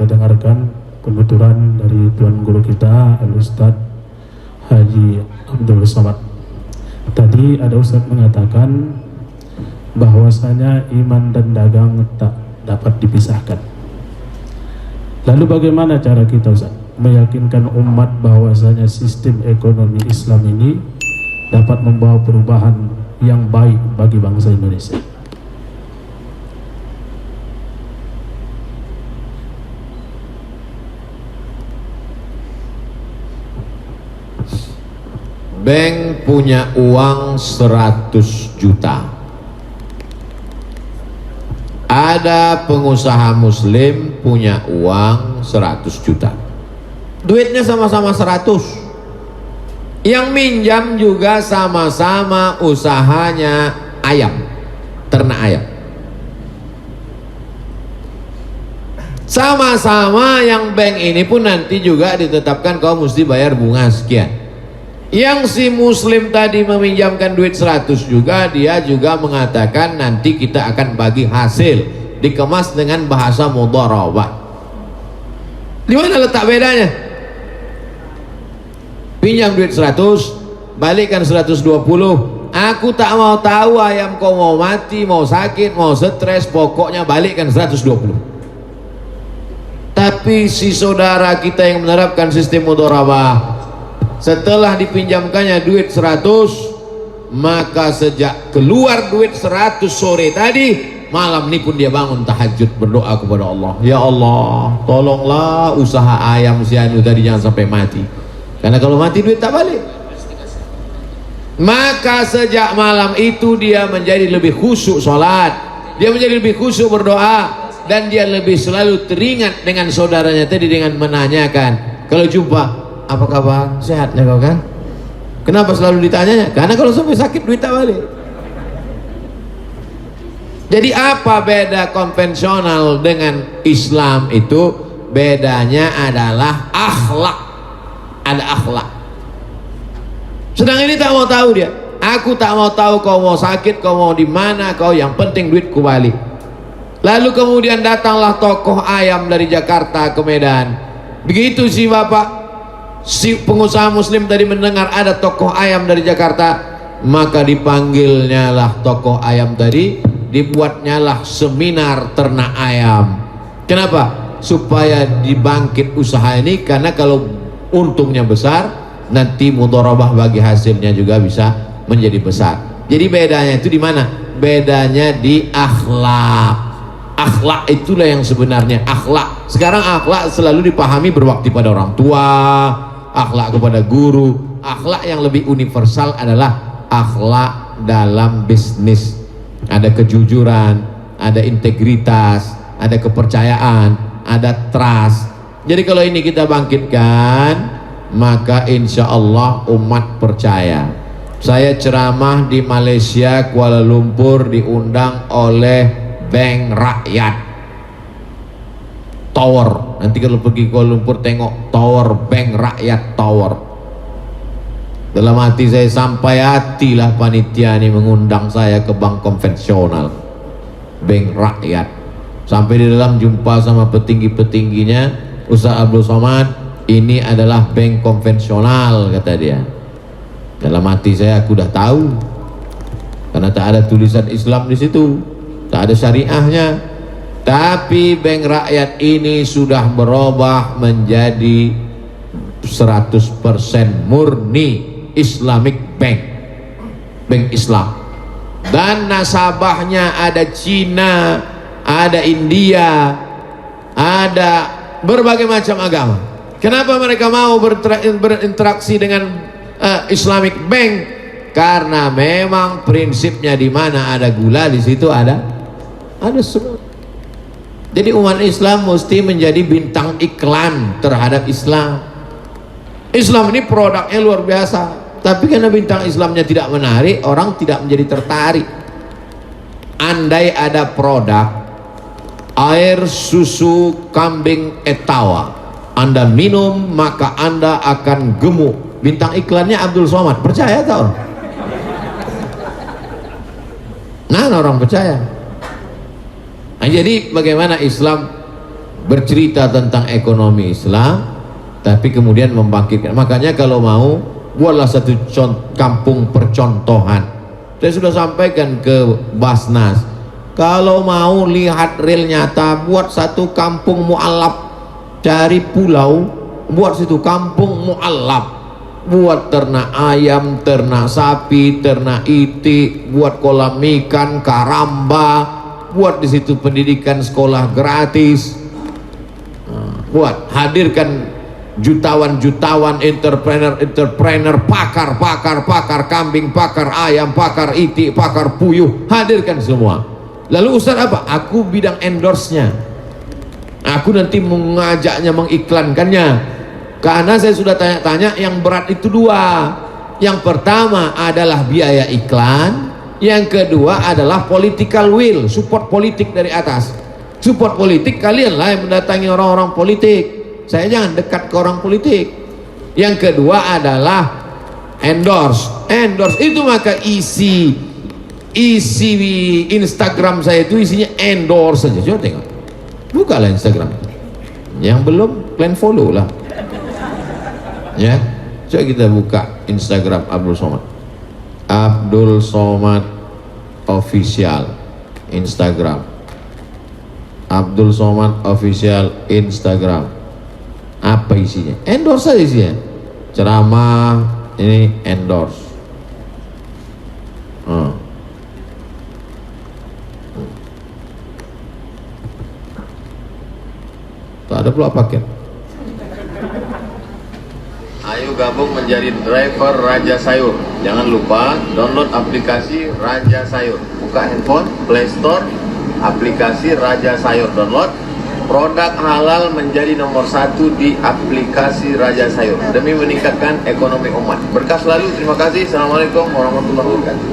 kita dengarkan penuturan dari Tuan Guru kita Al-Ustadz Haji Abdul Somad. Tadi ada Ustadz mengatakan bahwasanya iman dan dagang tak dapat dipisahkan. Lalu bagaimana cara kita Ustadz meyakinkan umat bahwasanya sistem ekonomi Islam ini dapat membawa perubahan yang baik bagi bangsa Indonesia? Bank punya uang 100 juta. Ada pengusaha muslim punya uang 100 juta. Duitnya sama-sama 100. Yang minjam juga sama-sama usahanya ayam, ternak ayam. Sama-sama yang bank ini pun nanti juga ditetapkan kau mesti bayar bunga sekian. Yang si muslim tadi meminjamkan duit 100 juga, dia juga mengatakan nanti kita akan bagi hasil, dikemas dengan bahasa mudharabah. Di mana letak bedanya? Pinjam duit 100, balikkan 120. Aku tak mau tahu ayam kau mau mati, mau sakit, mau stres, pokoknya balikkan 120. Tapi si saudara kita yang menerapkan sistem mudharabah, setelah dipinjamkannya duit 100, maka sejak keluar duit 100 sore tadi, malam ini pun dia bangun tahajud berdoa kepada Allah, ya Allah tolonglah usaha ayam si Anu tadi jangan sampai mati, karena kalau mati duit tak balik. Maka sejak malam itu dia menjadi lebih khusyuk sholat, dia menjadi lebih khusyuk berdoa, dan dia lebih selalu teringat dengan saudaranya tadi dengan menanyakan kalau jumpa, apa kabar? Sehat ya kau kan? Kenapa selalu ditanyanya? Karena kalau sampai sakit duit tak balik. Jadi apa beda konvensional dengan Islam itu? Bedanya adalah akhlak. Ada akhlak. Sedang ini tak mau tahu dia. Aku tak mau tahu kau mau sakit, kau mau di mana, kau yang penting duitku balik. Lalu kemudian datanglah tokoh ayam dari Jakarta ke Medan. Begitu si bapak, si pengusaha muslim tadi mendengar ada tokoh ayam dari Jakarta, maka dipanggilnya lah tokoh ayam tadi, dibuatnya lah seminar ternak ayam. Kenapa? Supaya dibangkit usaha ini, karena kalau untungnya besar, nanti mudharabah bagi hasilnya juga bisa menjadi besar. Jadi bedanya itu di mana? Bedanya di akhlak. Akhlak itulah yang sebenarnya akhlak. Sekarang akhlak selalu dipahami berbakti pada orang tua, akhlak kepada guru. Akhlak yang lebih universal adalah akhlak dalam bisnis. Ada kejujuran, ada integritas, ada kepercayaan, ada trust. Jadi kalau ini kita bangkitkan, maka insya Allah umat percaya. Saya ceramah di Malaysia, Kuala Lumpur, diundang oleh Bank Rakyat Tower. Nanti kalau pergi Kuala Lumpur tengok Tower, Bank Rakyat Tower. Dalam hati saya, sampai hatilah panitia ini mengundang saya ke bank konvensional, Bank Rakyat. Sampai di dalam jumpa sama petinggi-petingginya, Ustaz Abdul Somad, ini adalah bank konvensional, kata dia. Dalam hati saya, aku dah tahu, karena tak ada tulisan Islam di situ, tak ada syariahnya. Tapi bank rakyat ini sudah berubah menjadi 100% murni Islamic Bank, bank Islam, dan nasabahnya ada Cina, ada India, ada berbagai macam agama. Kenapa mereka mau berinteraksi dengan Islamic Bank? Karena memang prinsipnya di mana ada gula, di situ ada semua. Jadi umat Islam mesti menjadi bintang iklan terhadap Islam. Islam ini produknya luar biasa, tapi karena bintang Islamnya tidak menarik, orang tidak menjadi tertarik. Andai ada produk air susu kambing Etawa, Anda minum maka Anda akan gemuk, bintang iklannya Abdul Somad, percaya tak? Nah, orang percaya. Nah, jadi bagaimana Islam bercerita tentang ekonomi Islam, tapi kemudian membangkitkan. Makanya kalau mau, buatlah satu kampung percontohan. Saya sudah sampaikan ke Basnas, kalau mau lihat real nyata, buat satu kampung mu'alaf, cari pulau, buat situ kampung mu'alaf, buat ternak ayam, ternak sapi, ternak itik, buat kolam ikan, karamba, buat di situ pendidikan sekolah gratis, buat hadirkan jutawan-jutawan, entrepreneur, pakar kambing, pakar ayam, pakar itik, pakar puyuh, hadirkan semua. Lalu Ustaz apa? Aku bidang endorse-nya, aku nanti mengajaknya, mengiklankannya. Karena saya sudah tanya-tanya, yang berat itu dua. Yang pertama adalah biaya iklan, yang kedua adalah political will, support politik dari atas. Support politik, kalianlah yang mendatangi orang-orang politik, saya jangan dekat ke orang politik. Yang kedua adalah endorse itu, maka isi Instagram saya itu isinya endorse saja. Coba tengok, bukalah Instagram. Yang belum, kalian follow lah ya. Coba kita buka Instagram Abdul Somad Official Instagram, Abdul Somad Official Instagram. Apa isinya? Endorse saja isinya. Ceramah ini endorse. Tak ada pula paket. Ayo gabung menjadi driver Raja Sayur. Jangan lupa download aplikasi Raja Sayur. Buka handphone, Play Store, aplikasi Raja Sayur, download. Produk halal menjadi nomor 1 di aplikasi Raja Sayur demi meningkatkan ekonomi umat. Berkah selalu. Terima kasih. Assalamualaikum warahmatullahi wabarakatuh.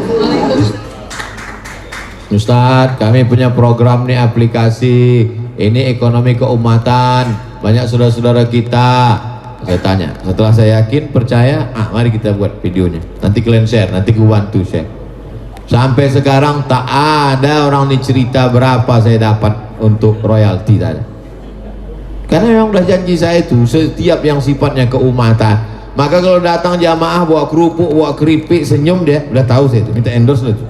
Ustadz, kami punya program nih, aplikasi ini ekonomi keumatan, banyak saudara-saudara kita. Saya tanya, setelah saya yakin, percaya, mari kita buat videonya. Nanti kalian share, nanti gue bantu share. Sampai sekarang tak ada orang nih cerita berapa saya dapat untuk royalti tadi. Karena memang udah janji saya itu, setiap yang sifatnya keumatan. Maka kalau datang jamaah bawa kerupuk, bawa keripik, senyum, dia udah tahu saya itu, minta endorse lah itu.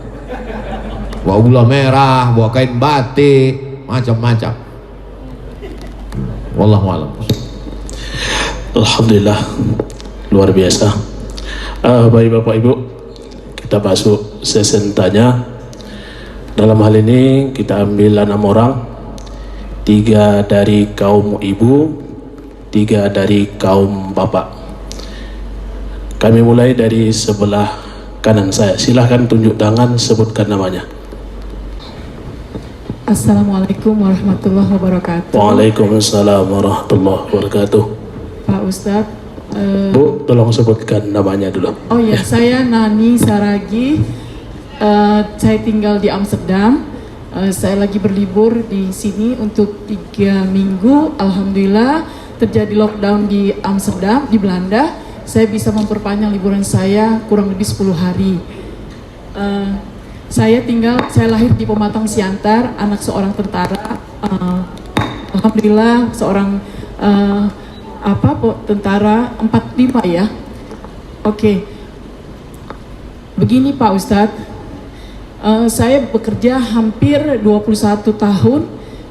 Bawa gula merah, bawa kain batik, macam-macam. Wallahu a'lam. Alhamdulillah, luar biasa. Baik Bapak Ibu, kita masuk sesi tanya. Dalam hal ini kita ambil 6 orang, 3 dari kaum ibu, 3 dari kaum bapak. Kami mulai dari sebelah kanan saya. Silahkan tunjuk tangan, sebutkan namanya. Assalamualaikum warahmatullahi wabarakatuh. Waalaikumsalam warahmatullahi wabarakatuh. Pak Ustadz, Bu, tolong sebutkan namanya dulu. oh ya, saya Nani Saragi. Saya tinggal di Amsterdam. Saya lagi berlibur di sini untuk 3 minggu. Alhamdulillah terjadi lockdown di Amsterdam, di Belanda. Saya bisa memperpanjang liburan saya kurang lebih 10 hari. Saya lahir di Pematang Siantar, anak seorang tentara. Alhamdulillah seorang tentara 45 ya. Oke. Begini Pak Ustadz, saya bekerja hampir 21 tahun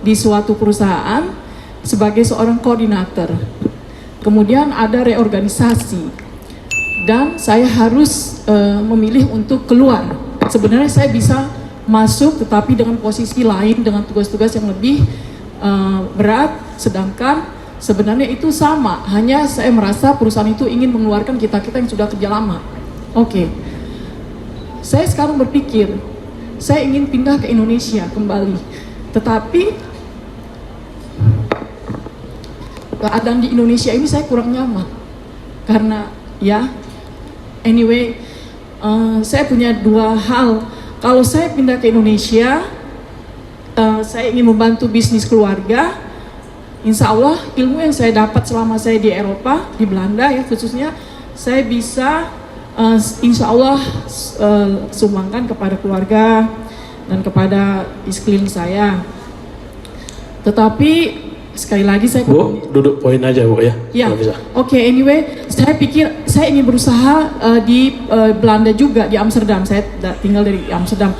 di suatu perusahaan sebagai seorang koordinator. Kemudian ada reorganisasi dan saya harus memilih untuk keluar. Sebenarnya saya bisa masuk tetapi dengan posisi lain, dengan tugas-tugas yang lebih berat, sedangkan sebenarnya itu sama, hanya saya merasa perusahaan itu ingin mengeluarkan kita-kita yang sudah kerja lama. Oke. Saya sekarang berpikir, saya ingin pindah ke Indonesia kembali. Tetapi keadaan di Indonesia ini saya kurang nyaman. Karena ya, anyway, saya punya 2 hal. Kalau saya pindah ke Indonesia, saya ingin membantu bisnis keluarga. Insya Allah ilmu yang saya dapat selama saya di Eropa, di Belanda ya khususnya, saya bisa insya Allah sumbangkan kepada keluarga dan kepada sekeliling saya. Tetapi sekali lagi saya Bu, duduk poin aja Bu ya. ya, Kalau bisa. oke, anyway, saya pikir saya ingin berusaha di Belanda juga, di Amsterdam. Saya tinggal dari Amsterdam.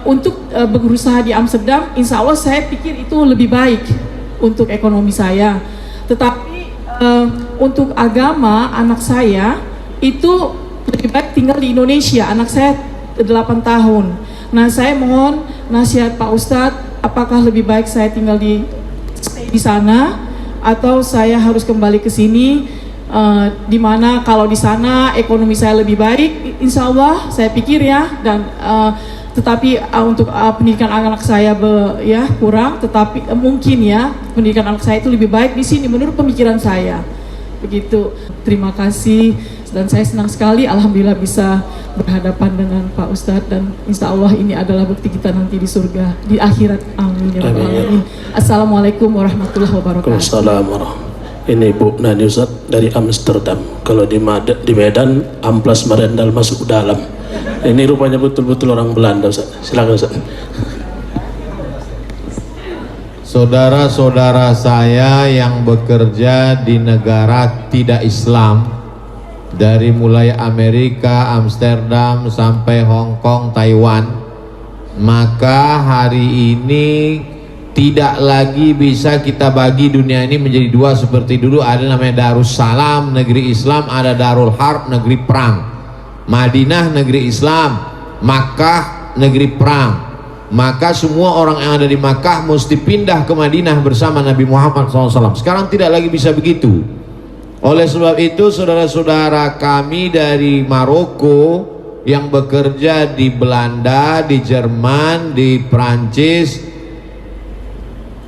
Untuk berusaha di Amsterdam, insya Allah saya pikir itu lebih baik untuk ekonomi saya. Tetapi untuk agama anak saya itu lebih baik tinggal di Indonesia. Anak saya 8 tahun. Nah, saya mohon nasihat Pak Ustadz, apakah lebih baik saya tinggal di sana atau saya harus kembali ke sini, di mana kalau di sana ekonomi saya lebih baik, insya Allah saya pikir ya, dan tetapi untuk pendidikan anak saya ya kurang, tetapi mungkin ya pendidikan anak saya itu lebih baik di sini menurut pemikiran saya. Begitu. Terima kasih, dan saya senang sekali alhamdulillah bisa berhadapan dengan Pak Ustadz, dan insya Allah ini adalah bukti kita nanti di surga, di akhirat. Amin ya rabbal alamin. Assalamualaikum warahmatullahi wabarakatuh. Waalaikumsalam. Ini Bu Nani Ustaz dari Amsterdam. Kalau di Medan amplas merendal masuk dalam. Ini rupanya betul-betul orang Belanda Ustaz. Silakan Ustaz. Saudara-saudara saya yang bekerja di negara tidak Islam, dari mulai Amerika, Amsterdam sampai Hong Kong, Taiwan, maka hari ini tidak lagi bisa kita bagi dunia ini menjadi dua seperti dulu. Ada namanya Darussalam, negeri Islam, ada Darul Harb, negeri perang. Madinah, negeri Islam, Makkah, negeri perang. Maka semua orang yang ada di Makkah mesti pindah ke Madinah bersama Nabi Muhammad SAW. Sekarang tidak lagi bisa begitu. Oleh sebab itu, saudara-saudara kami dari Maroko yang bekerja di Belanda, di Jerman, di Prancis,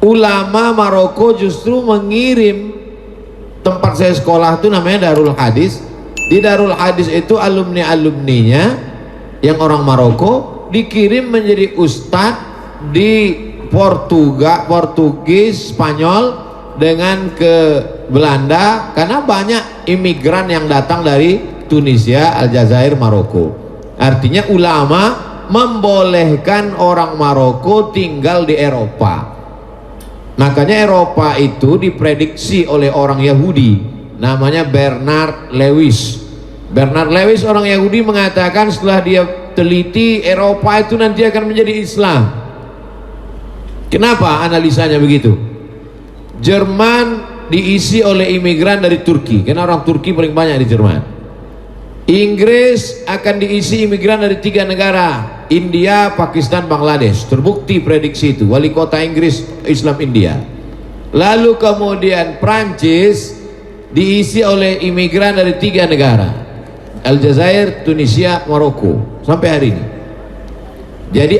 ulama Maroko justru mengirim, tempat saya sekolah itu namanya Darul Hadis. Di Darul Hadis itu alumni-alumninya yang orang Maroko dikirim menjadi ustadz di Portugis, Spanyol, dengan ke Belanda, karena banyak imigran yang datang dari Tunisia, Aljazair, Maroko. Artinya ulama membolehkan orang Maroko tinggal di Eropa. Makanya Eropa itu diprediksi oleh orang Yahudi, namanya Bernard Lewis. Bernard Lewis orang Yahudi mengatakan setelah dia teliti, Eropa itu nanti akan menjadi Islam. Kenapa analisanya begitu? Jerman diisi oleh imigran dari Turki, karena orang Turki paling banyak di Jerman. Inggris akan diisi imigran dari 3 negara, India, Pakistan, Bangladesh. Terbukti prediksi itu, wali kota Inggris Islam India. Lalu kemudian Prancis diisi oleh imigran dari 3 negara, Aljazair, Tunisia, Maroko, sampai hari ini. Jadi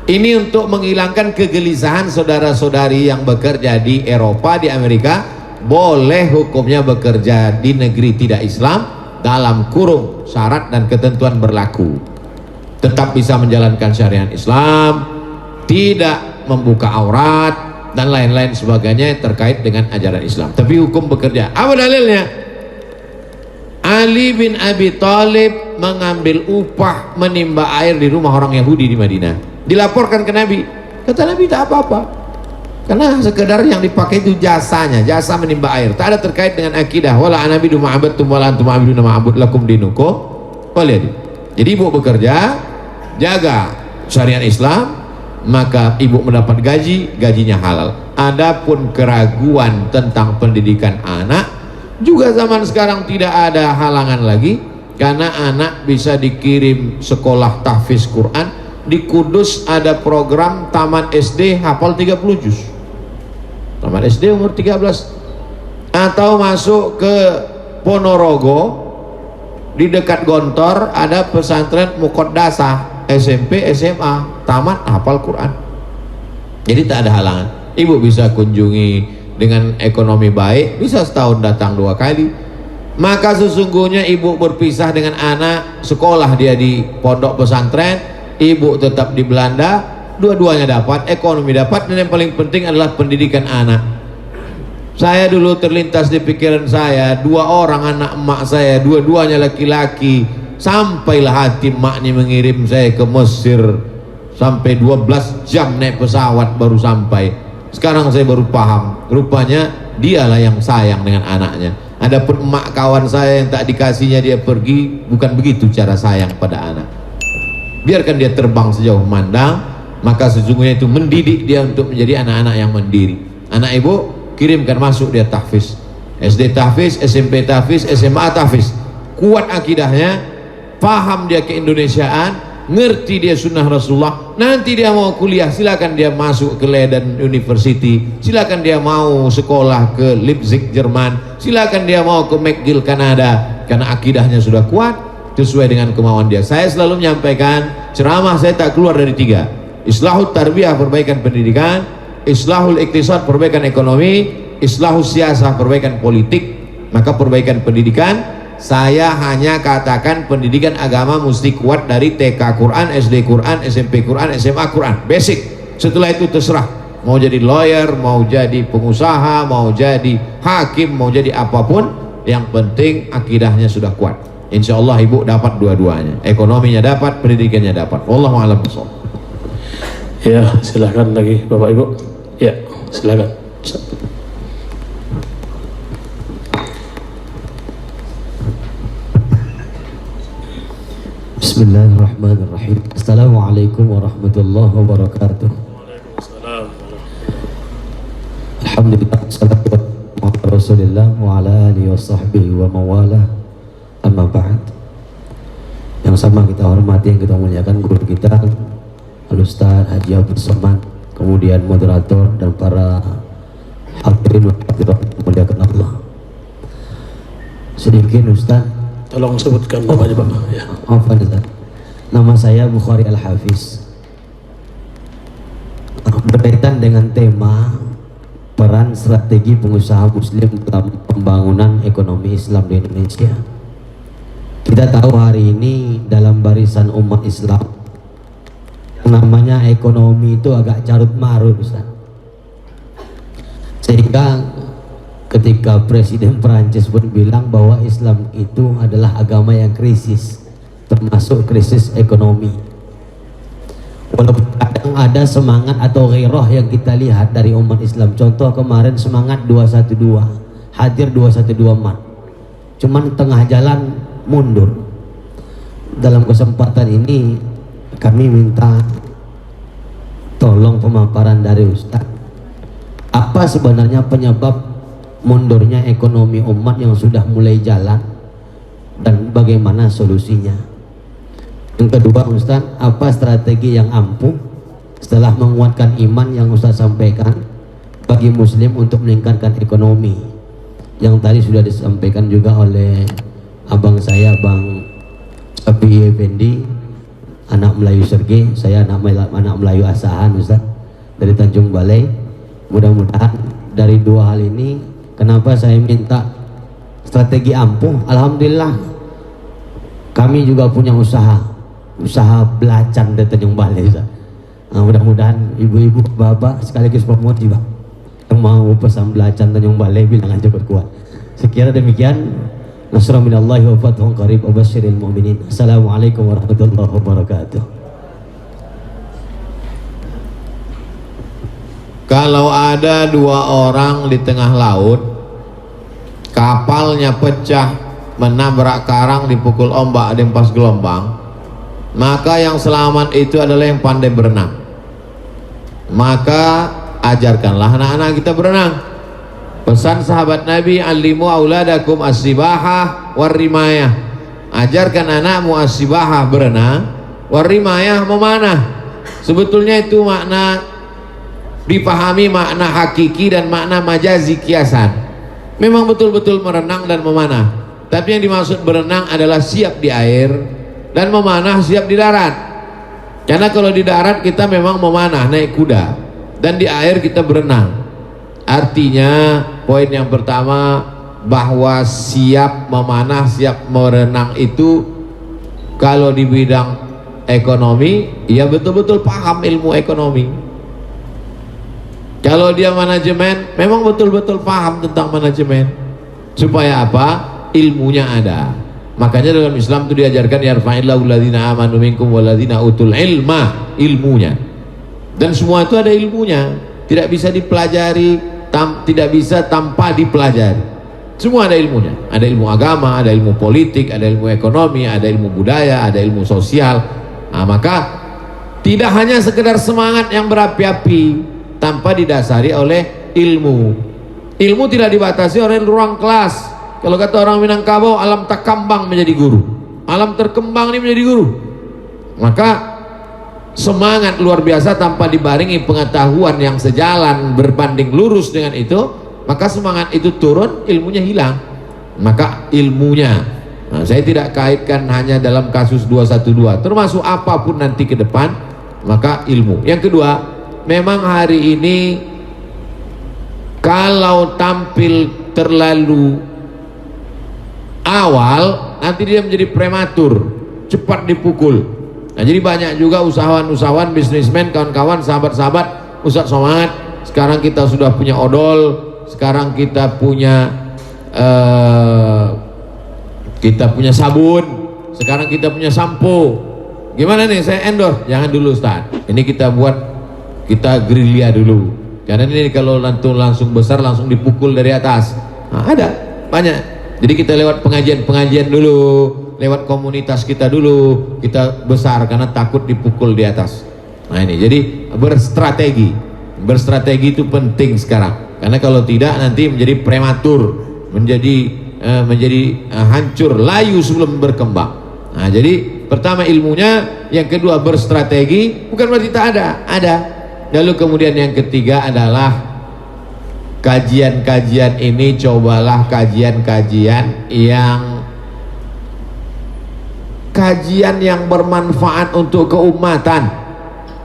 ini untuk menghilangkan kegelisahan saudara-saudari yang bekerja di Eropa, di Amerika, boleh hukumnya bekerja di negeri tidak Islam dalam kurung syarat dan ketentuan berlaku. Tetap bisa menjalankan syariat Islam, tidak membuka aurat dan lain-lain sebagainya terkait dengan ajaran Islam. Tapi hukum bekerja. Apa dalilnya? Ali bin Abi Thalib mengambil upah menimba air di rumah orang Yahudi di Madinah. Dilaporkan ke Nabi. Kata Nabi, tak apa-apa, karena sekedar yang dipakai itu jasanya, jasa menimba air, tak ada terkait dengan akidah. Wala anabidu ma'abadtum wala antum ma'abiduna ma'abud lakum dinukum waliyadi. Jadi ibu bekerja, jaga syariat Islam, maka ibu mendapat gaji, gajinya halal. Adapun keraguan tentang pendidikan anak, juga zaman sekarang tidak ada halangan lagi, karena anak bisa dikirim sekolah tahfiz Quran. Di Kudus ada program taman SD hafal 30 juz, taman SD umur 13. Atau masuk ke Ponorogo, di dekat Gontor ada pesantren Muqaddasah, SMP, SMA, tamat hafal Quran. Jadi tak ada halangan. Ibu bisa kunjungi dengan ekonomi baik, bisa setahun datang 2 kali. Maka sesungguhnya ibu berpisah dengan anak, sekolah dia di pondok pesantren, ibu tetap di Belanda, dua-duanya dapat, ekonomi dapat, dan yang paling penting adalah pendidikan anak. Saya dulu terlintas di pikiran saya, 2 orang anak emak saya, dua-duanya laki-laki. Sampailah hati emaknya mengirim saya ke Mesir, sampai 12 jam naik pesawat baru sampai. Sekarang saya baru paham, rupanya dialah yang sayang dengan anaknya. Adapun emak kawan saya yang tak dikasihnya dia pergi, bukan begitu cara sayang pada anak. Biarkan dia terbang sejauh mandang, maka sesungguhnya itu mendidik dia untuk menjadi anak-anak yang mandiri. Anak ibu kirimkan masuk dia tahfiz, SD tahfiz, SMP tahfiz, SMA tahfiz. Kuat akidahnya, paham dia keindonesiaan, ngerti dia sunnah Rasulullah. Nanti dia mau kuliah, silakan dia masuk ke Leiden University, silakan dia mau sekolah ke Leipzig Jerman, silakan dia mau ke McGill Kanada, karena akidahnya sudah kuat sesuai dengan kemauan dia. Saya selalu menyampaikan ceramah saya tak keluar dari 3: islahul tarbiyah, perbaikan pendidikan; islahul iktisad, perbaikan ekonomi; islahul siasah, perbaikan politik. Maka perbaikan pendidikan saya hanya katakan pendidikan agama mesti kuat dari TK Quran, SD Quran, SMP Quran, SMA Quran, basic. Setelah itu terserah mau jadi lawyer, mau jadi pengusaha, mau jadi hakim, mau jadi apapun, yang penting akidahnya sudah kuat. Insya Allah ibu dapat dua-duanya, ekonominya dapat, pendidikannya dapat. Wallahu a'lam bishawab. Ya, silakan lagi Bapak Ibu. Ya, silakan. Bismillahirrahmanirrahim. Assalamualaikum warahmatullahi wabarakatuh. Waalaikumsalam. Alhamdulillah, salatu wassalamu ala Rasulillah wa ala alihi wa sahbihi wa mawala. Amma ba'd. Yang sama kita hormati, yang kita muliakan guru kita Al-Ustaz Haji Abdul Somad, kemudian moderator dan para hadirin wa hadirat muliakan Allah. Sedikit Ustaz, Tolong sebutkan namanya Bapak. Ya. Nama saya Bukhari Al-Hafiz. Berkaitan dengan tema peran strategi pengusaha muslim dalam pembangunan ekonomi Islam di Indonesia. Kita tahu hari ini dalam barisan umat Islam yang namanya ekonomi itu agak carut marut, Ustaz. Sehingga ketika Presiden Perancis pun bilang bahwa Islam itu adalah agama yang krisis, termasuk krisis ekonomi. Walaupun kadang ada semangat atau ghairah yang kita lihat dari umat Islam. Contoh kemarin semangat 212, hadir 212 Maret. Cuman tengah jalan mundur. Dalam kesempatan ini kami minta tolong pemaparan dari Ustaz. Apa sebenarnya penyebab mundurnya ekonomi umat yang sudah mulai jalan dan bagaimana solusinya? Yang kedua Ustaz, apa strategi yang ampuh setelah menguatkan iman yang Ustaz sampaikan bagi muslim untuk meningkatkan ekonomi, yang tadi sudah disampaikan juga oleh abang saya, Bang Sapi Effendi, anak Melayu Sergei, saya anak Melayu Asahan Ustaz, dari Tanjung Balai. Mudah-mudahan dari dua hal ini, kenapa saya minta strategi ampuh? Alhamdulillah kami juga punya usaha belacan di Tanjung Balai. Nah, mudah-mudahan ibu-ibu, bapak sekaligus pemuat juga yang mau pesan belacan Tanjung Balai bilang aja kuat. Sekira demikian. Nasrul minallahi wa fathun qarib wa basyiril mu'minin. Assalamualaikum warahmatullahi wabarakatuh. Kalau ada dua orang di tengah laut, kapalnya pecah, menabrak karang, dipukul ombak, ada yang pas gelombang, maka yang selamat itu adalah yang pandai berenang. Maka ajarkanlah anak-anak kita berenang. Pesan sahabat Nabi, alimu auladakum as-sibahah war-rimayah. Ajarkan anakmu as-sibahah, berenang, war-rimayah, memanah. Sebetulnya itu makna dipahami, makna hakiki dan makna majazi, kiasan. Memang betul-betul merenang dan memanah, tapi yang dimaksud berenang adalah siap di air dan memanah siap di darat. Karena kalau di darat kita memang memanah, naik kuda, dan di air kita berenang. Artinya poin yang pertama, bahwa siap memanah, siap merenang itu kalau di bidang ekonomi, ya betul-betul paham ilmu ekonomi. Kalau dia manajemen, memang betul-betul paham tentang manajemen. Supaya apa? Ilmunya ada. Makanya dalam Islam itu diajarkan yarfa'illahu alladzina amanu minkum walladzina utul ilma, ilmunya. Dan semua itu ada ilmunya. tidak bisa dipelajari, tidak bisa tanpa dipelajari. Semua ada ilmunya, ada ilmu agama, ada ilmu politik, ada ilmu ekonomi, ada ilmu budaya, ada ilmu sosial. Nah, maka tidak hanya sekedar semangat yang berapi-api tanpa didasari oleh ilmu. Ilmu tidak dibatasi oleh ruang kelas. Kalau kata orang Minangkabau, alam tak kambang menjadi guru, alam terkembang ini menjadi guru. Maka semangat luar biasa tanpa dibarengi pengetahuan yang sejalan berbanding lurus dengan itu, maka semangat itu turun, ilmunya hilang. Maka ilmunya, nah, saya tidak kaitkan hanya dalam kasus 212, termasuk apapun nanti ke depan, maka ilmu. Yang kedua, memang hari ini kalau tampil terlalu awal, nanti dia menjadi prematur, cepat dipukul. Nah, jadi banyak juga usahawan-usahawan, bisnismen, kawan-kawan, sahabat-sahabat, Ustadz Somad, sekarang kita sudah punya odol, sekarang kita punya sabun, sekarang kita punya sampo. Gimana nih, saya endorse? Jangan dulu Ustaz, ini kita buat, kita gerilya dulu, karena ini kalau langsung besar langsung dipukul dari atas. Nah, ada banyak. Jadi kita lewat pengajian dulu, lewat komunitas kita dulu, kita besar karena takut dipukul di atas. Nah ini, jadi berstrategi itu penting sekarang, karena kalau tidak nanti menjadi prematur, menjadi hancur, layu sebelum berkembang. Nah jadi pertama ilmunya, yang kedua berstrategi, bukan berarti tak ada. Lalu kemudian yang ketiga adalah kajian-kajian ini, cobalah kajian yang bermanfaat untuk keumatan.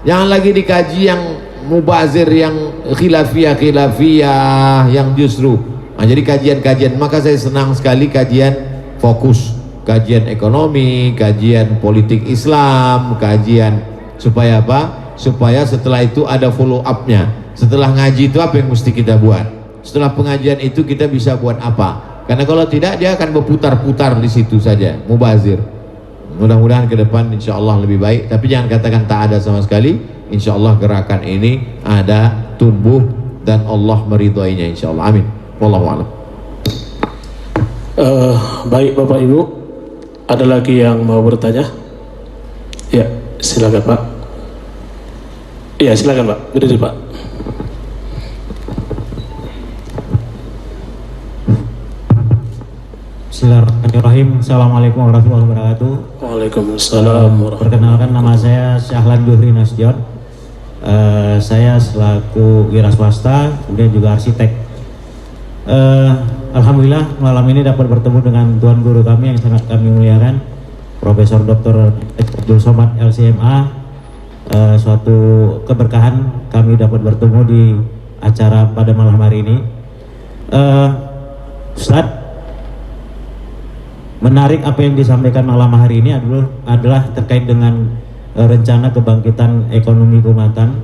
Jangan lagi dikaji yang mubazir, yang khilafiyah, yang justru. Nah, jadi kajian-kajian, maka saya senang sekali kajian fokus, kajian ekonomi, kajian politik Islam, kajian supaya apa? Supaya setelah itu ada follow up-nya. Setelah ngaji itu apa yang mesti kita buat? Setelah pengajian itu kita bisa buat apa? Karena kalau tidak, dia akan berputar-putar di situ saja, mubazir. Mudah-mudahan ke depan insya Allah lebih baik, tapi jangan katakan tak ada sama sekali. Insya Allah gerakan ini ada, tumbuh, dan Allah meridhoinya insya Allah. Amin. Wallahu a'lam. Baik Bapak Ibu, ada lagi yang mau bertanya? Ya, silakan Pak. Iya, silakan Pak. Berdiri Pak. Bismillahirrahmanirrahim. Assalamualaikum warahmatullahi wabarakatuh. Waalaikumsalam warahmatullahi. Perkenalkan, nama saya Syahlan Duhri Nasution. Saya selaku wira swasta, kemudian juga arsitek. Alhamdulillah malam ini dapat bertemu dengan tuan guru kami yang sangat kami muliakan, Profesor Dr. Abdul Somad LCMA. Suatu keberkahan kami dapat bertemu di acara pada malam hari ini. Ustadz, menarik apa yang disampaikan malam hari ini adalah terkait dengan rencana kebangkitan ekonomi keumatan,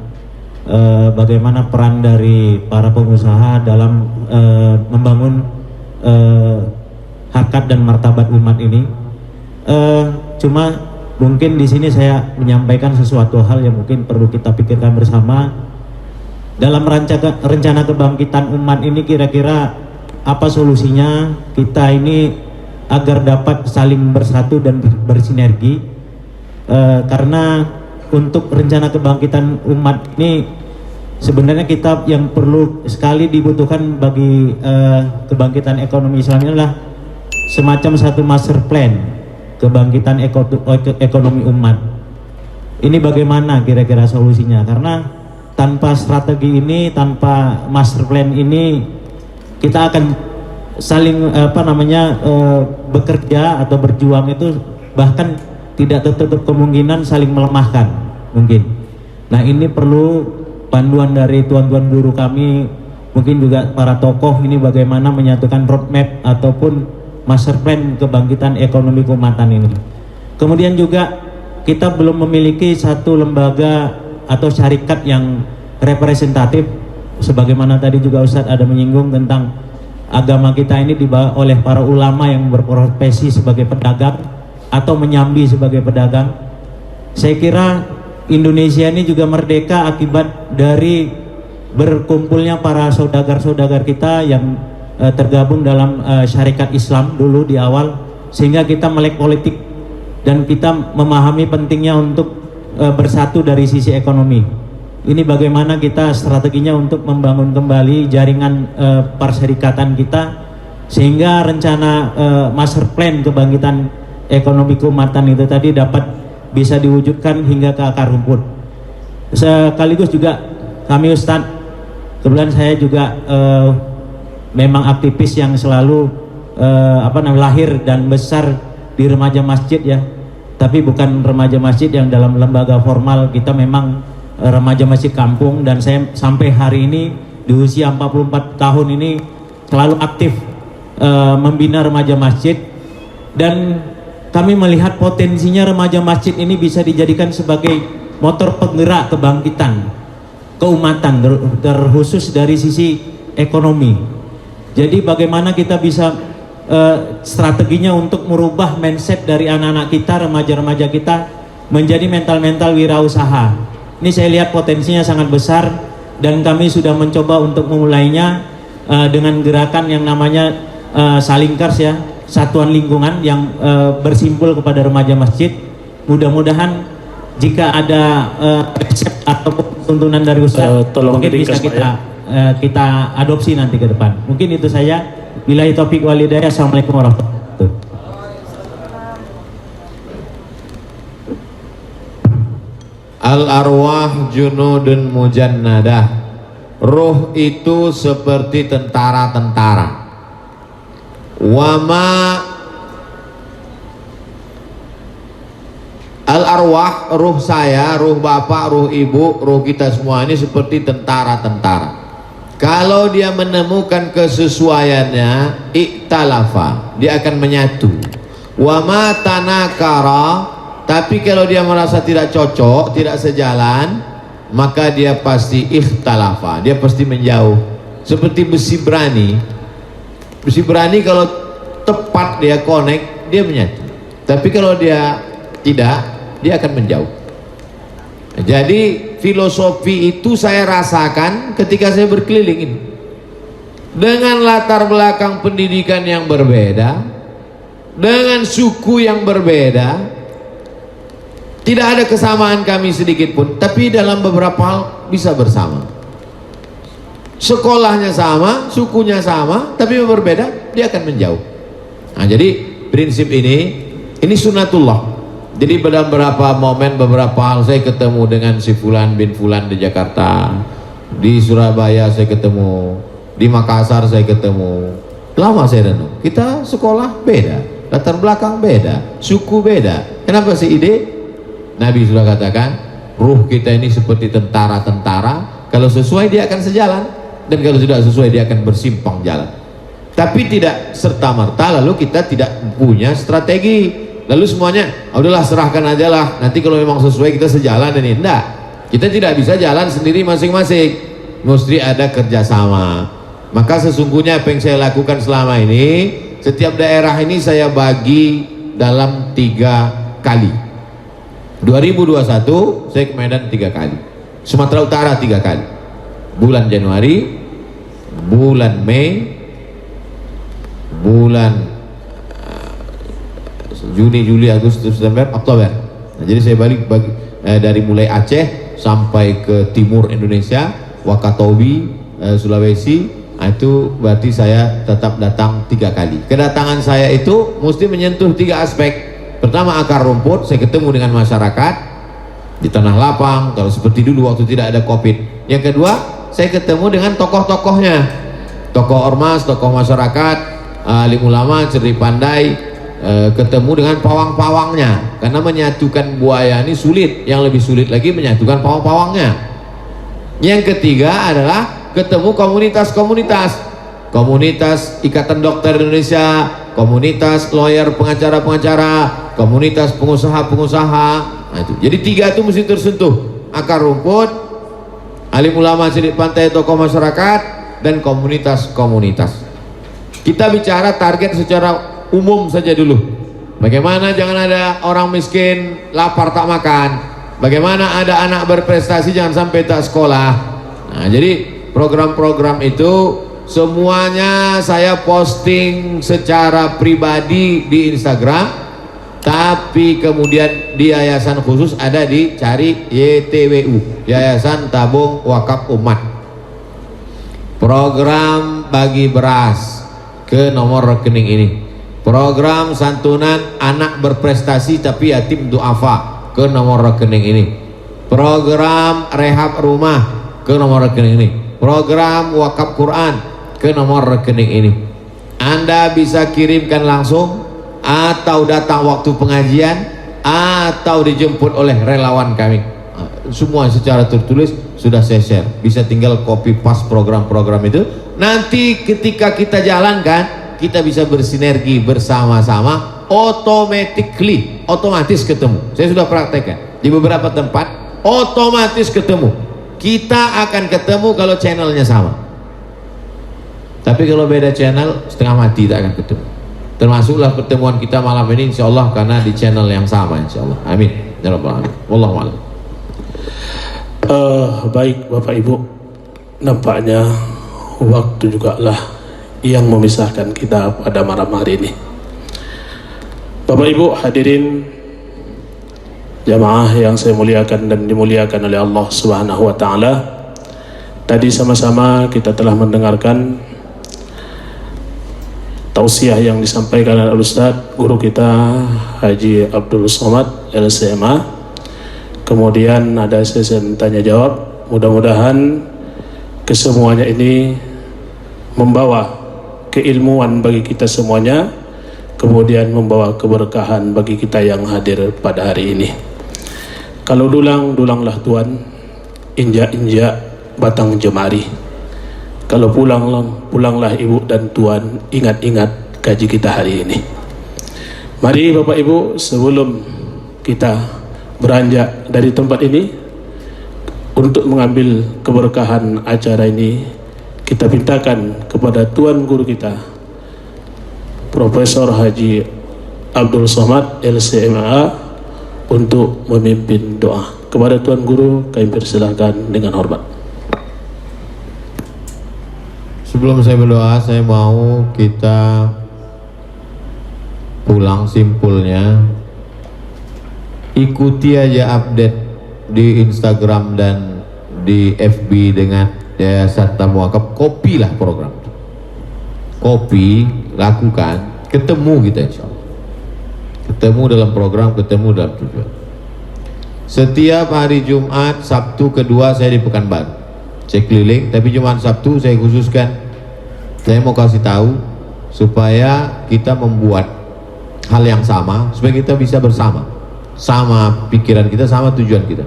bagaimana peran dari para pengusaha dalam membangun harkat dan martabat umat ini. Cuma mungkin di sini saya menyampaikan sesuatu hal yang mungkin perlu kita pikirkan bersama dalam rencana kebangkitan umat ini. Kira-kira apa solusinya kita ini agar dapat saling bersatu dan bersinergi, karena untuk rencana kebangkitan umat ini sebenarnya kita yang perlu sekali dibutuhkan bagi kebangkitan ekonomi Islam ini adalah semacam satu master plan kebangkitan ekonomi umat. Ini bagaimana kira-kira solusinya? Karena tanpa strategi ini, tanpa master plan ini, kita akan saling bekerja atau berjuang itu bahkan tidak tertutup kemungkinan saling melemahkan mungkin. Nah, ini perlu panduan dari tuan-tuan guru kami, mungkin juga para tokoh ini, bagaimana menyatukan roadmap ataupun master plan kebangkitan ekonomi keumatan ini. Kemudian juga kita belum memiliki satu lembaga atau syarikat yang representatif, sebagaimana tadi juga Ustadz ada menyinggung tentang agama kita ini dibawa oleh para ulama yang berprofesi sebagai pedagang atau menyambi sebagai pedagang. Saya kira Indonesia ini juga merdeka akibat dari berkumpulnya para saudagar-saudagar kita yang tergabung dalam syarikat Islam dulu di awal, sehingga kita melek politik dan kita memahami pentingnya untuk bersatu dari sisi ekonomi. Ini bagaimana kita strateginya untuk membangun kembali jaringan perserikatan kita, sehingga rencana master plan kebangkitan ekonomi keumatan itu tadi dapat bisa diwujudkan hingga ke akar rumput. Sekaligus juga kami Ustadz, kebetulan saya juga memang aktivis yang selalu lahir dan besar di remaja masjid ya, tapi bukan remaja masjid yang dalam lembaga formal. Kita memang remaja masjid kampung, dan saya sampai hari ini di usia 44 tahun ini selalu aktif membina remaja masjid, dan kami melihat potensinya remaja masjid ini bisa dijadikan sebagai motor penggerak kebangkitan keumatan, terkhusus dari sisi ekonomi. Jadi bagaimana kita bisa strateginya untuk merubah mindset dari anak-anak kita, remaja-remaja kita menjadi mental-mental wirausaha. Ini saya lihat potensinya sangat besar, dan kami sudah mencoba untuk memulainya dengan gerakan yang namanya Salingkars ya, Satuan Lingkungan yang bersimpul kepada remaja masjid. Mudah-mudahan jika ada resep atau tuntunan dari Ustaz, mungkin bisa kita adopsi nanti ke depan. Mungkin itu saya. Billahi taufiq wal hidayah. Assalamualaikum warahmatullahi wabarakatuh. Al-arwah junudun mujannadah. Ruh itu seperti tentara-tentara. Wama al-arwah, ruh saya, ruh bapak, ruh ibu, ruh kita semua ini seperti tentara-tentara. Kalau dia menemukan kesesuaiannya, iktalafa, dia akan menyatu. Wama tanakara, tapi kalau dia merasa tidak cocok, tidak sejalan, maka dia pasti ikhtalafa, dia pasti menjauh. Seperti besi berani. Besi berani kalau tepat dia connect, dia menyatu. Tapi kalau dia tidak, dia akan menjauh. Jadi filosofi itu saya rasakan ketika saya berkeliling ini. Dengan latar belakang pendidikan yang berbeda, dengan suku yang berbeda, tidak ada kesamaan kami sedikit pun, tapi dalam beberapa hal bisa bersama. Sekolahnya sama, sukunya sama, tapi berbeda, dia akan menjauh. Nah, jadi prinsip ini sunatullah. Jadi pada beberapa momen, beberapa hal saya ketemu dengan si Fulan bin Fulan di Jakarta, di Surabaya saya ketemu, di Makassar saya ketemu. Lama saya renung, kita sekolah beda, latar belakang beda, suku beda. Kenapa sih ide? Nabi sudah katakan, ruh kita ini seperti tentara-tentara, kalau sesuai dia akan sejalan, dan kalau tidak sesuai dia akan bersimpang jalan. Tapi tidak serta-merta lalu kita tidak punya strategi. Lalu semuanya, udahlah serahkan aja lah, nanti kalau memang sesuai kita sejalan ini. Enggak, kita tidak bisa jalan sendiri masing-masing, mesti ada kerjasama. Maka sesungguhnya apa yang saya lakukan selama ini, setiap daerah ini saya bagi dalam 3 kali. 2021 saya ke Medan 3 kali, Sumatera Utara 3 kali, bulan Januari, bulan Mei, bulan Juni, Juli, Agustus, September, Oktober. Nah, jadi saya balik dari mulai Aceh sampai ke timur Indonesia, Wakatobi, Sulawesi. Nah, itu berarti saya tetap datang 3 kali. Kedatangan saya itu mesti menyentuh 3 aspek. Pertama, akar rumput, saya ketemu dengan masyarakat di tanah lapang, kalau seperti dulu waktu tidak ada COVID. Yang kedua, saya ketemu dengan tokoh-tokohnya, tokoh ormas, tokoh masyarakat, alim ulama, cerdik pandai. Ketemu dengan pawang-pawangnya, karena menyatukan buaya ini sulit, yang lebih sulit lagi menyatukan pawang-pawangnya. Yang ketiga adalah ketemu komunitas-komunitas, komunitas Ikatan Dokter Indonesia, komunitas lawyer, pengacara-pengacara, komunitas pengusaha-pengusaha. Nah, itu. Jadi 3 itu mesti tersentuh, akar rumput, alim ulama, cerdik pandai, tokoh masyarakat, dan komunitas-komunitas. Kita bicara target secara umum saja dulu. Bagaimana jangan ada orang miskin lapar tak makan, bagaimana ada anak berprestasi jangan sampai tak sekolah. Nah, jadi program-program itu semuanya saya posting secara pribadi di Instagram, tapi kemudian di yayasan khusus ada dicari YTWU, Yayasan Tabung Wakaf Umat. Program bagi beras ke nomor rekening ini, program santunan anak berprestasi tapi yatim duafa ke nomor rekening ini, program rehab rumah ke nomor rekening ini, program wakaf Quran ke nomor rekening ini. Anda bisa kirimkan langsung atau datang waktu pengajian atau dijemput oleh relawan kami. Semua secara tertulis sudah saya share, bisa tinggal copy paste program-program itu. Nanti ketika kita jalankan, kita bisa bersinergi bersama-sama, otomatis ketemu. Saya sudah praktekkan di beberapa tempat, otomatis ketemu. Kita akan ketemu kalau channelnya sama. Tapi kalau beda channel, setengah mati tak akan ketemu. Termasuklah pertemuan kita malam ini insya Allah karena di channel yang sama insya Allah. Amin ya rabbal alamin. Wallahu a'lam. Baik Bapak Ibu, nampaknya waktu juga lah yang memisahkan kita pada malam hari ini. Bapak Ibu hadirin jamaah yang saya muliakan dan dimuliakan oleh Allah Subhanahu wa taala. Tadi sama-sama kita telah mendengarkan tausiah yang disampaikan oleh Ustaz guru kita Haji Abdul Somad LCMA. Kemudian ada sesi tanya jawab. Mudah-mudahan kesemuanya ini membawa keilmuan bagi kita semuanya, kemudian membawa keberkahan bagi kita yang hadir pada hari ini. Kalau dulang, dulanglah Tuan, injak-injak batang jemari. Kalau pulanglah Ibu dan Tuan, ingat-ingat gaji kita hari ini. Mari Bapak Ibu, sebelum kita beranjak dari tempat ini untuk mengambil keberkahan acara ini, kita mintakan kepada Tuan Guru kita Profesor Haji Abdul Somad LCMA untuk memimpin doa. Kepada Tuan Guru kami persilakan dengan hormat. Sebelum saya berdoa, saya mau kita pulang simpulnya. Ikuti aja update di Instagram dan di FB dengan Yayasan Tabung Wakaf. Kopilah program, kopi, lakukan, ketemu kita insya Allah. Ketemu dalam program, ketemu dalam tujuan. Setiap hari Jumat, Sabtu kedua saya di Pekanbaru, saya keliling. Tapi Jumat Sabtu saya khususkan, saya mau kasih tahu supaya kita membuat hal yang sama, supaya kita bisa bersama, sama pikiran kita, sama tujuan kita.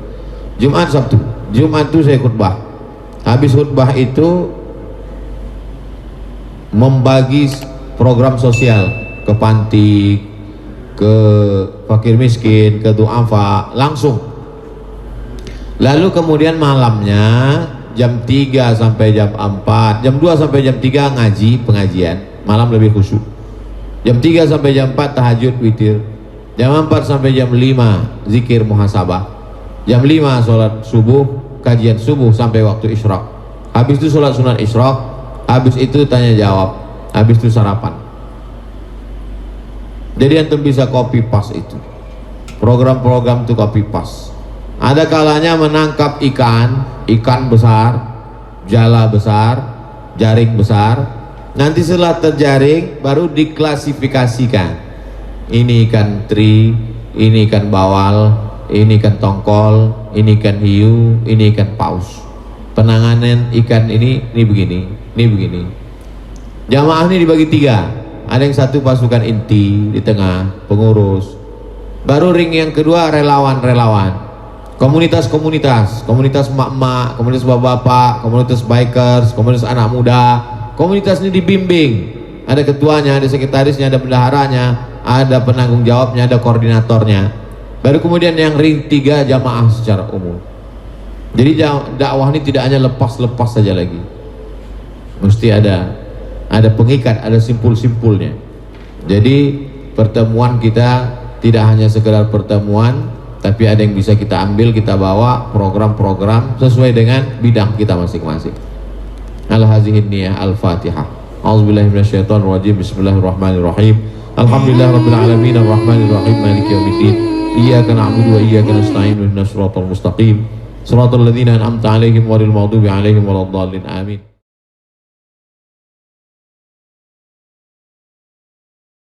Jumat Sabtu, Jumat itu saya khutbah. Habis khutbah itu membagi program sosial ke panti, ke fakir miskin, ke duafa langsung. Lalu kemudian malamnya jam 3 sampai jam 4, jam 2 sampai jam 3 ngaji, pengajian. Malam lebih khusyuk. Jam 3 sampai jam 4 tahajud witir. Jam 4 sampai jam 5 zikir muhasabah. Jam 5 sholat subuh, kajian subuh sampai waktu isyraq. Habis itu sholat sunat isyraq. Habis itu tanya jawab. Habis itu sarapan. Jadi antum bisa copy paste itu. Program-program itu copy paste. Ada kalanya menangkap ikan besar, jala besar, jaring besar. Nanti setelah terjaring baru diklasifikasikan. Ini ikan teri, ini ikan bawal, ini ikan tongkol, ini ikan hiu, ini ikan paus. Penanganan ikan ini begini, ini begini. Jamaah ini dibagi 3. Ada yang satu pasukan inti di tengah, pengurus. Baru ring yang kedua relawan-relawan. Komunitas-komunitas, komunitas emak-emak, komunitas bapak-bapak, komunitas bikers, komunitas anak muda. Komunitas ini dibimbing. Ada ketuanya, ada sekretarisnya, ada bendaharanya, ada penanggung jawabnya, ada koordinatornya. Baru kemudian yang ring 3 jamaah secara umum. Jadi dakwah ini tidak hanya lepas-lepas saja lagi. Mesti ada pengikat, ada simpul-simpulnya. Jadi pertemuan kita tidak hanya sekedar pertemuan, tapi ada yang bisa kita ambil, kita bawa program-program sesuai dengan bidang kita masing-masing. ala hadhihi niyyah. Al-Fatihah. A'udzubillahi minasyaitonir rajim. Bismillahirrahmanirrahim. Alhamdulillahirabbil alamin arrahmanir rahim maliki yaumiddin. Iyyaka na'budu wa iyyaka nasta'in ihdinas siratal mustaqim. Shiratal ladzina an'amta 'alaihim ghairil maghdubi 'alaihim waladdallin. Amin.